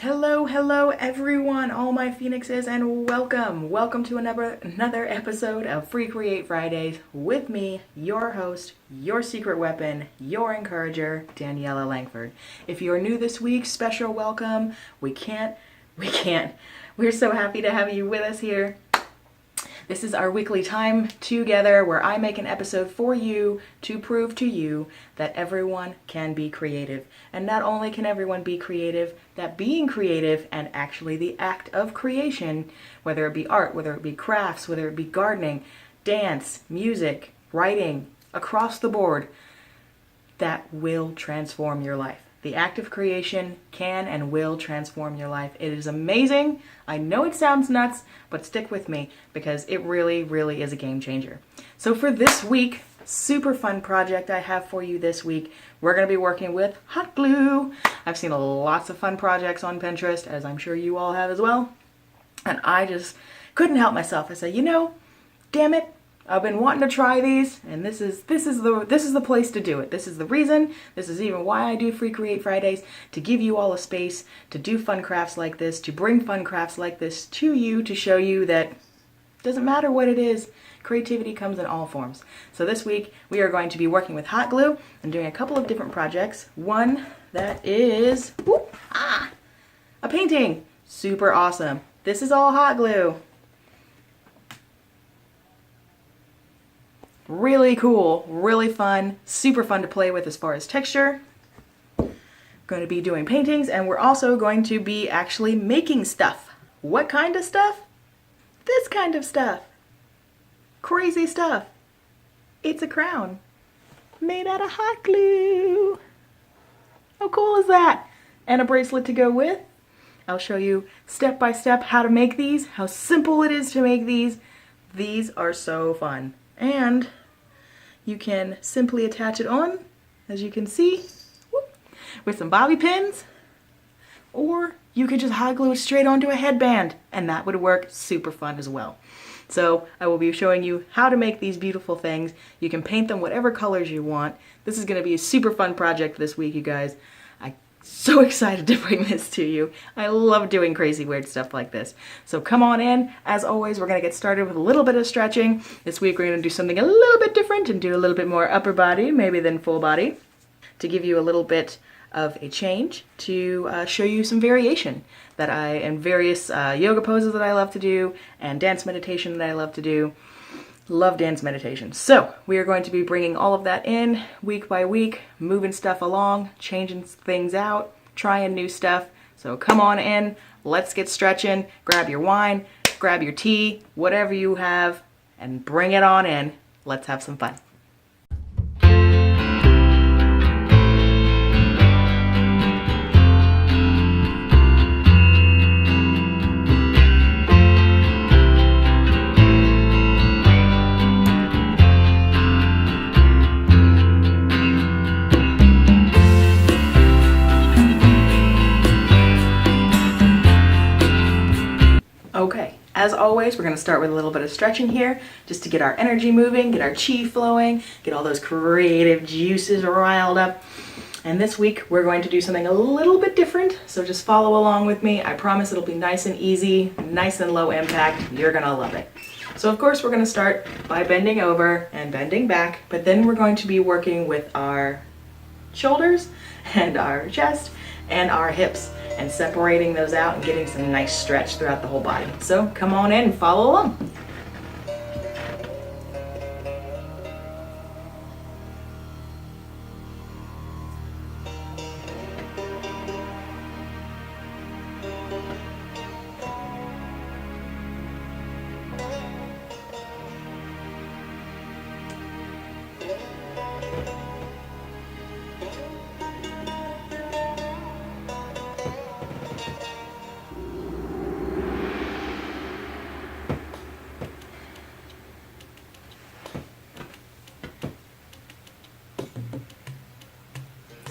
Hello everyone, all my phoenixes, and welcome to another episode of Free Create Fridays with me, your host, your secret weapon, your encourager, Daniela Langford. If you're new this week, special welcome. We're so happy to have you with us here. This is our weekly time together where I make an episode for you to prove to you that everyone can be creative. And not only can everyone be creative, that being creative and actually the act of creation, whether it be art, whether it be crafts, whether it be gardening, dance, music, writing, across the board, that will transform your life. The act of creation can and will transform your life. It is amazing. I know it sounds nuts, but stick with me because it really is a game changer. So for this week, super fun project I have for you this week. We're going to be working with hot glue. I've seen lots of fun projects on Pinterest, as I'm sure you all have as well. And I just couldn't help myself. I said, damn it. I've been wanting to try these, and this is the place to do it. This is the reason. This is even why I do Free Create Fridays, to give you all a space to do fun crafts like this, to bring fun crafts like this to you, to show you that it doesn't matter what it is, creativity comes in all forms. So this week we are going to be working with hot glue and doing a couple of different projects. One that is a painting. Super awesome. This is all hot glue. Really cool, really fun, super fun to play with as far as texture. Going to be doing paintings, and we're also going to be actually making stuff. What kind of stuff? This kind of stuff. Crazy stuff. It's a crown made out of hot glue. How cool is that? And a bracelet to go with. I'll show you step by step how to make these, how simple it is to make these. These are so fun. And you can simply attach it on, as you can see, with some bobby pins, or you could just hot glue it straight onto a headband, and that would work super fun as well. So I will be showing you how to make these beautiful things. You can paint them whatever colors you want. This is going to be a super fun project this week, you guys. I'm so excited to bring this to you. I love doing crazy weird stuff like this. So come on in. As always, we're going to get started with a little bit of stretching. This week we're going to do something a little bit different and do a little bit more upper body, maybe than full body, to give you a little bit of a change, to show you some variation that and various yoga poses that I love to do and dance meditation that I love to do. Love dance meditation. So we are going to be bringing all of that in week by week, moving stuff along, changing things out, trying new stuff. So come on in, let's get stretching, grab your wine, grab your tea, whatever you have, and bring it on in. Let's have some fun. Okay, as always, we're going to start with a little bit of stretching here, just to get our energy moving, get our chi flowing, get all those creative juices riled up. And this week, we're going to do something a little bit different, so just follow along with me. I promise it'll be nice and easy, nice and low impact. You're going to love it. So of course, we're going to start by bending over and bending back, but then we're going to be working with our shoulders and our chest and our hips, and separating those out and getting some nice stretch throughout the whole body. So come on in and follow along.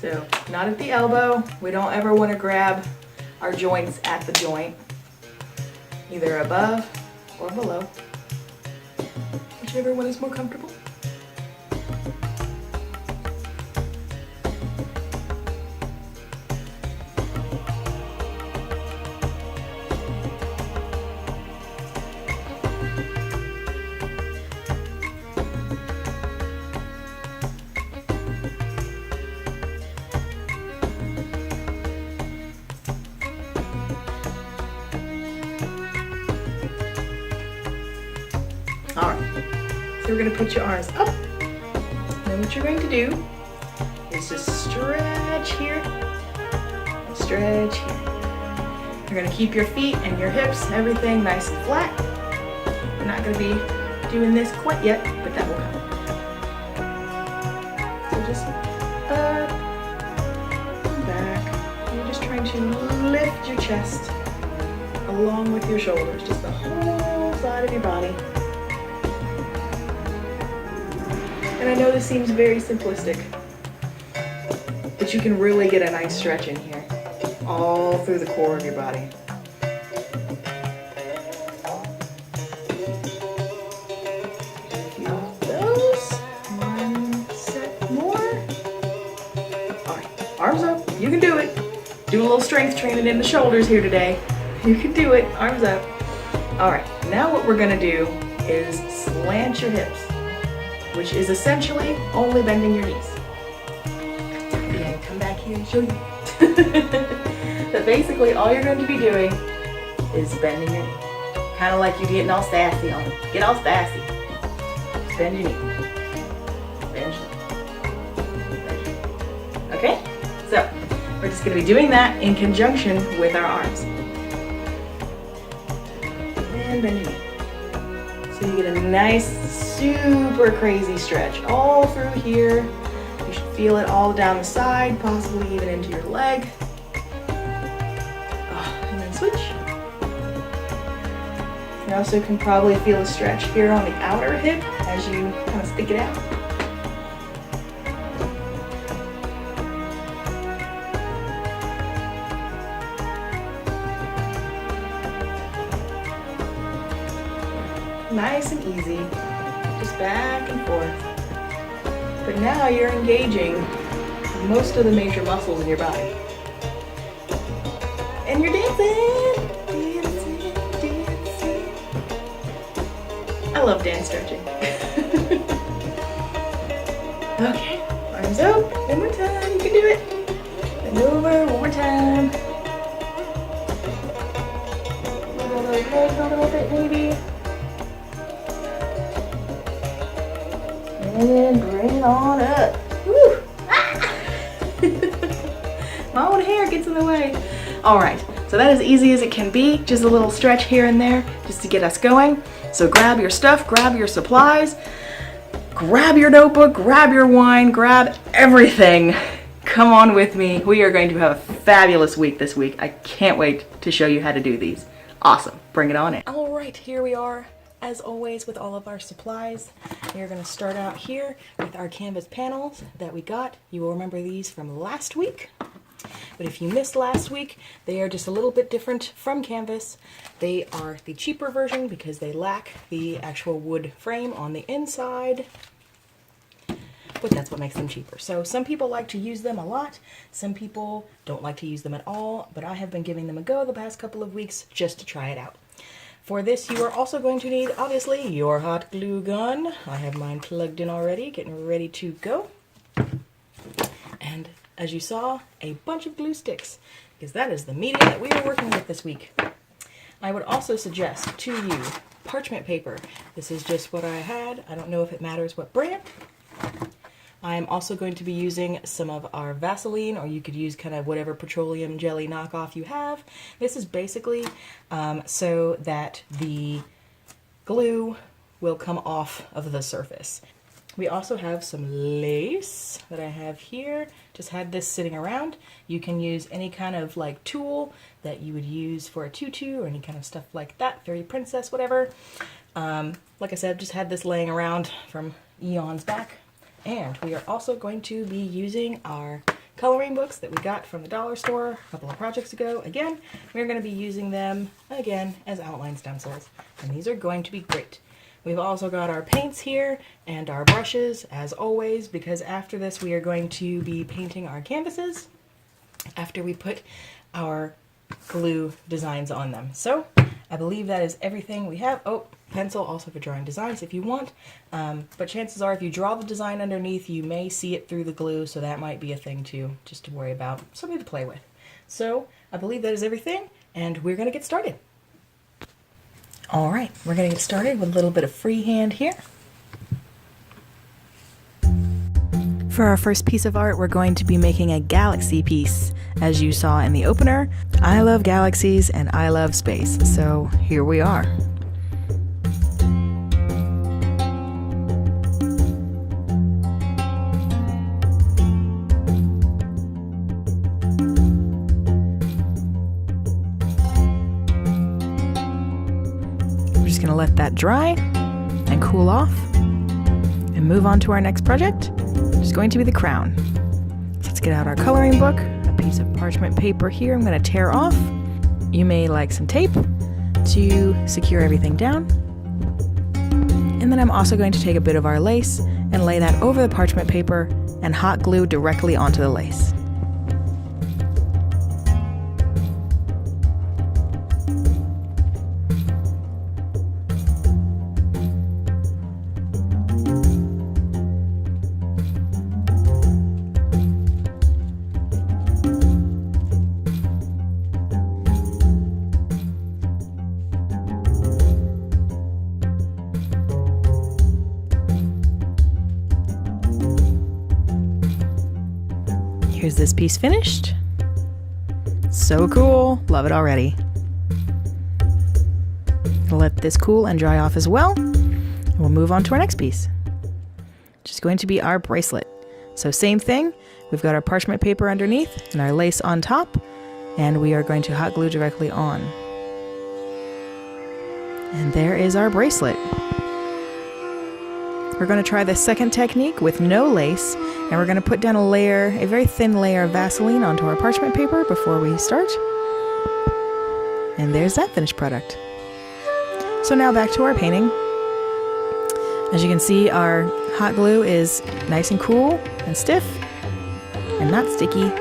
So not at the elbow. We don't ever want to grab our joints at the joint, either above or below, whichever one is more comfortable. we're going to put your arms up. Then what you're going to do is just stretch here and stretch here. You're going to keep your feet and your hips, everything nice and flat. We're not going to be doing this quite yet, but that will come. So just up and back. You're just trying to lift your chest along with your shoulders, just the whole side of your body. And I know this seems very simplistic, but you can really get a nice stretch in here, all through the core of your body. Those. One set more. All right, arms up. You can do it. Do a little strength training in the shoulders here today. You can do it. Arms up. All right, now what we're gonna do is slant your hips, which is essentially only bending your knees. Yeah, come back here and show you. But basically all you're going to be doing is bending your knee. Kind of like you're getting all sassy on them. Get all sassy. Bend your knee. Bend your knee. Okay? So, we're just going to be doing that in conjunction with our arms. And bend your knee. So you get a nice, super crazy stretch all through here. You should feel it all down the side, possibly even into your leg. And then switch. You also can probably feel a stretch here on the outer hip as you kind of stick it out. Nice and easy, just back and forth. But now you're engaging most of the major muscles in your body. And you're dancing, dancing, dancing. I love dance stretching. Okay, arms out, one more time, you can do it. And over, one more time. Wiggle those legs a little bit maybe. And bring it on up. Woo! Ah! My own hair gets in the way. All right, so that is easy as it can be. Just a little stretch here and there just to get us going. So grab your stuff, grab your supplies, grab your notebook, grab your wine, grab everything. Come on with me. We are going to have a fabulous week this week. I can't wait to show you how to do these. Awesome. Bring it on in. All right, here we are. As always with all of our supplies, we're going to start out here with our canvas panels that we got. You will remember these from last week. But if you missed last week, they are just a little bit different from canvas. They are the cheaper version because they lack the actual wood frame on the inside. But that's what makes them cheaper. So some people like to use them a lot. Some people don't like to use them at all. But I have been giving them a go the past couple of weeks just to try it out. For this, you are also going to need, obviously, your hot glue gun. I have mine plugged in already, getting ready to go. And as you saw, a bunch of glue sticks, because that is the medium that we are working with this week. I would also suggest to you parchment paper. This is just what I had. I don't know if it matters what brand. I'm also going to be using some of our Vaseline, or you could use kind of whatever petroleum jelly knockoff you have. This is basically so that the glue will come off of the surface. We also have some lace that I have here. Just had this sitting around. You can use any kind of like tool that you would use for a tutu or any kind of stuff like that, fairy princess, whatever. Like I said, just had this laying around from eons back. And we are also going to be using our coloring books that we got from the dollar store a couple of projects ago. Again, we're going to be using them again as outline stencils, and these are going to be great. We've also got our paints here and our brushes as always, because after this we are going to be painting our canvases after we put our glue designs on them. So I believe that is everything we have. Oh, pencil also for drawing designs if you want, but chances are if you draw the design underneath you may see it through the glue, so that might be a thing too, just to worry about, something to play with. So I believe that is everything, and we're going to get started. All right, we're going to get started with a little bit of freehand here. For our first piece of art, we're going to be making a galaxy piece. As you saw in the opener, I love galaxies and I love space, so here we are. I'm just gonna let that dry and cool off and move on to our next project, which is going to be the crown. So let's get out our coloring book, a piece of parchment paper here I'm going to tear off. You may like some tape to secure everything down. And then I'm also going to take a bit of our lace and lay that over the parchment paper and hot glue directly onto the lace. Here's this piece finished. So cool, love it already. Let this cool and dry off as well. And we'll move on to our next piece, which is going to be our bracelet. So same thing, we've got our parchment paper underneath and our lace on top, and we are going to hot glue directly on. And there is our bracelet. We're going to try the second technique with no lace, and we're going to put down a very thin layer of Vaseline onto our parchment paper before we start. And there's that finished product. So now back to our painting. As you can see, our hot glue is nice and cool and stiff and not sticky.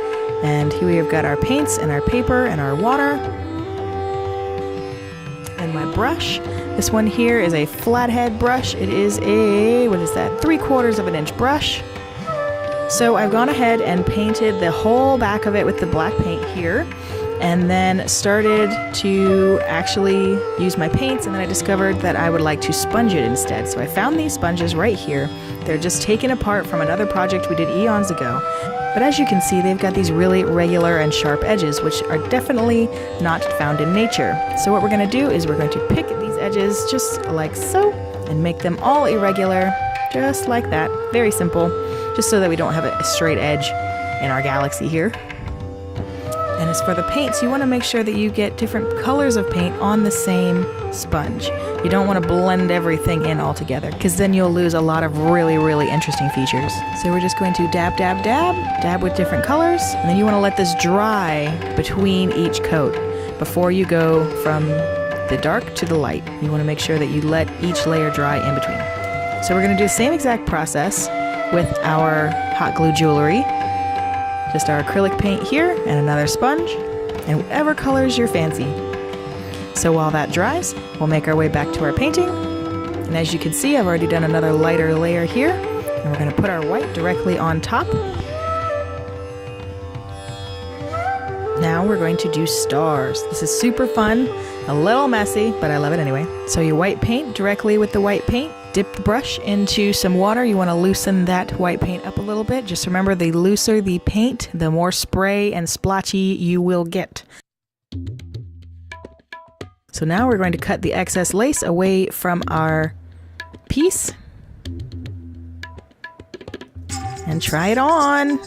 And here we've got our paints and our paper and our water. And my brush. This one here is a flathead brush. It is a, 3/4 of an inch brush. So I've gone ahead and painted the whole back of it with the black paint here, and then started to actually use my paints, and then I discovered that I would like to sponge it instead. So I found these sponges right here. They're just taken apart from another project we did eons ago. But as you can see, they've got these really regular and sharp edges, which are definitely not found in nature. So what we're going to do is we're going to pick these edges just like so and make them all irregular, just like that. Very simple, just so that we don't have a straight edge in our galaxy here. And as for the paints, you want to make sure that you get different colors of paint on the same sponge. You don't want to blend everything in all together, because then you'll lose a lot of really, really interesting features. So we're just going to dab, dab, dab, dab with different colors, and then you want to let this dry between each coat before you go from the dark to the light. You want to make sure that you let each layer dry in between. So we're going to do the same exact process with our hot glue jewelry. Just our acrylic paint here and another sponge, and whatever colors your fancy. So while that dries, we'll make our way back to our painting. And as you can see, I've already done another lighter layer here, and we're going to put our white directly on top. Now we're going to do stars. This is super fun, a little messy, but I love it anyway. So your white paint directly with the white paint. Dip the brush into some water. You want to loosen that white paint up a little bit. Just remember, the looser the paint, the more spray and splotchy you will get. So now we're going to cut the excess lace away from our piece and try it on.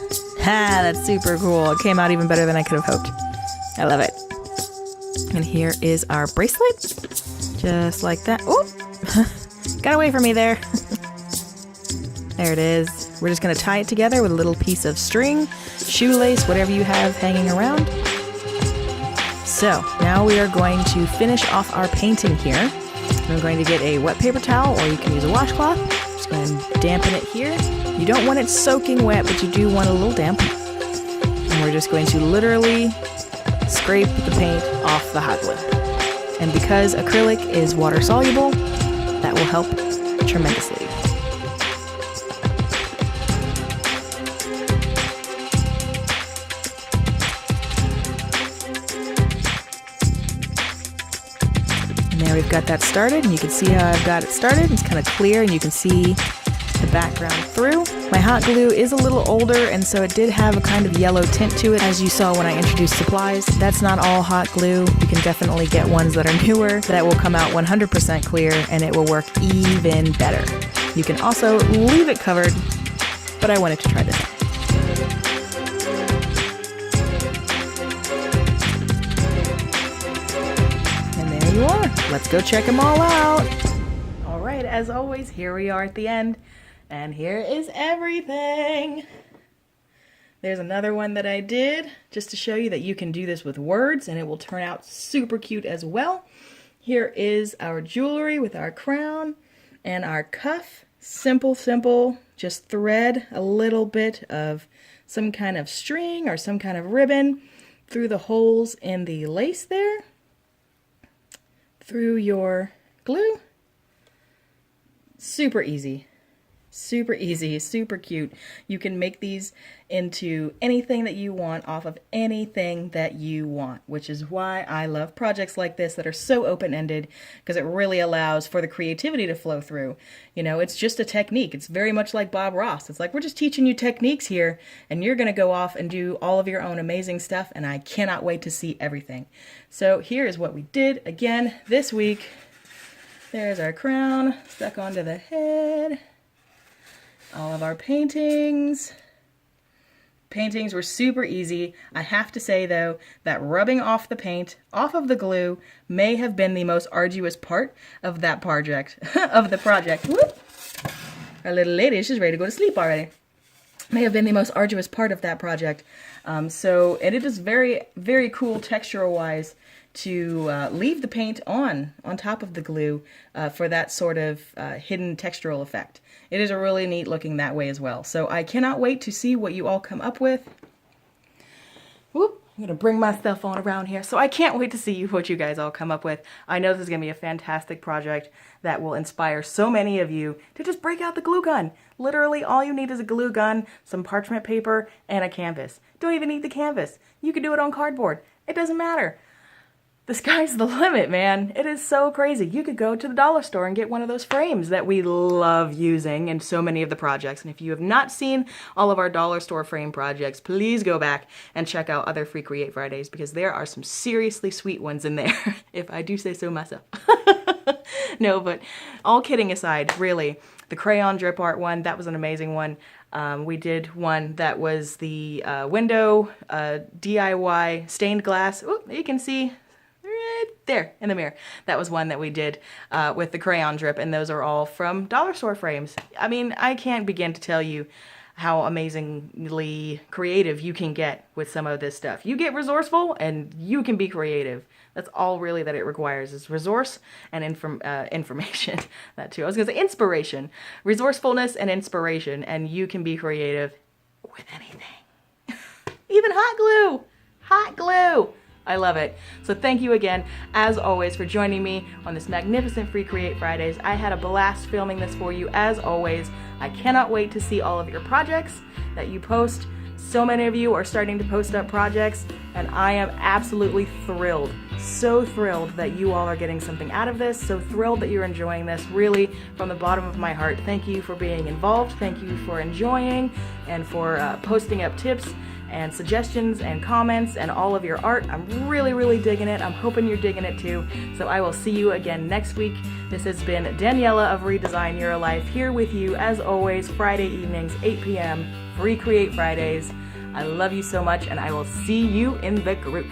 Ha, that's super cool. It came out even better than I could have hoped. I love it. And here is our bracelet. Just like that. Oh, got away from me there. There it is. We're just going to tie it together with a little piece of string, shoelace, whatever you have hanging around. So now we are going to finish off our painting here. I'm going to get a wet paper towel, or you can use a washcloth. Just going to dampen it here. You don't want it soaking wet, but you do want a little damp. And we're just going to literally scrape the paint off the hot glue. And because acrylic is water soluble, that will help tremendously. And there we've got that started, and you can see how I've got it started. It's kind of clear, and you can see the background through. My hot glue is a little older, and so it did have a kind of yellow tint to it, as you saw when I introduced supplies. That's not all hot glue. You can definitely get ones that are newer that will come out 100% clear, and it will work even better. You can also leave it covered, but I wanted to try this out. And there you are. Let's go check them all out. All right, as always, here we are at the end, and here is everything. There's another one that I did just to show you that you can do this with words, and it will turn out super cute as well. Here is our jewelry with our crown and our cuff. Simple, simple, just thread a little bit of some kind of string or some kind of ribbon through the holes in the lace there, through your glue. Super easy, super cute. You can make these into anything that you want off of anything that you want, which is why I love projects like this that are so open-ended, because it really allows for the creativity to flow through. You know, it's just a technique. It's very much like Bob Ross. It's like, we're just teaching you techniques here, and you're going to go off and do all of your own amazing stuff, and I cannot wait to see everything. So here is what we did again this week. There's our crown stuck onto the head. All of our paintings. Paintings were super easy. I have to say though, that rubbing off the paint off of the glue may have been the most arduous part of that project, Whoop. Our little lady, she's ready to go to sleep already. May have been the most arduous part of that project. And it is very, very cool textural wise to leave the paint on top of the glue for that sort of hidden textural effect. It is a really neat looking that way as well. So I cannot wait to see what you all come up with. Whoop, I'm gonna bring my stuff on around here. So I can't wait to see what you guys all come up with. I know this is gonna be a fantastic project that will inspire so many of you to just break out the glue gun. Literally all you need is a glue gun, some parchment paper, and a canvas. Don't even need the canvas. You can do it on cardboard. It doesn't matter. The sky's the limit, man. It is so crazy. You could go to the dollar store and get one of those frames that we love using in so many of the projects. And if you have not seen all of our dollar store frame projects, please go back and check out other Free Create Fridays, because there are some seriously sweet ones in there, if I do say so myself. No, but all kidding aside, really, the crayon drip art one, that was an amazing one. We did one that was the window DIY stained glass. Oh, you can see right there in the mirror. That was one that we did with the crayon drip, and those are all from dollar store frames. I mean, I can't begin to tell you how amazingly creative you can get with some of this stuff. You get resourceful and you can be creative. That's all really that it requires, is resource and information. That too. I was gonna say inspiration, resourcefulness and inspiration, and you can be creative with anything. Even hot glue. Hot glue. I love it. So thank you again, as always, for joining me on this magnificent Free Create Fridays. I had a blast filming this for you, as always. I cannot wait to see all of your projects that you post. So many of you are starting to post up projects, and I am absolutely thrilled. So thrilled that you all are getting something out of this. So thrilled that you're enjoying this. Really, from the bottom of my heart, thank you for being involved. Thank you for enjoying and for posting up tips and suggestions and comments and all of your art. I'm really, really digging it. I'm hoping you're digging it too. So I will see you again next week. This has been Daniela of ReDesign Your Life, here with you as always, Friday evenings, 8 p.m. Free Create Fridays. I love you so much, and I will see you in the group.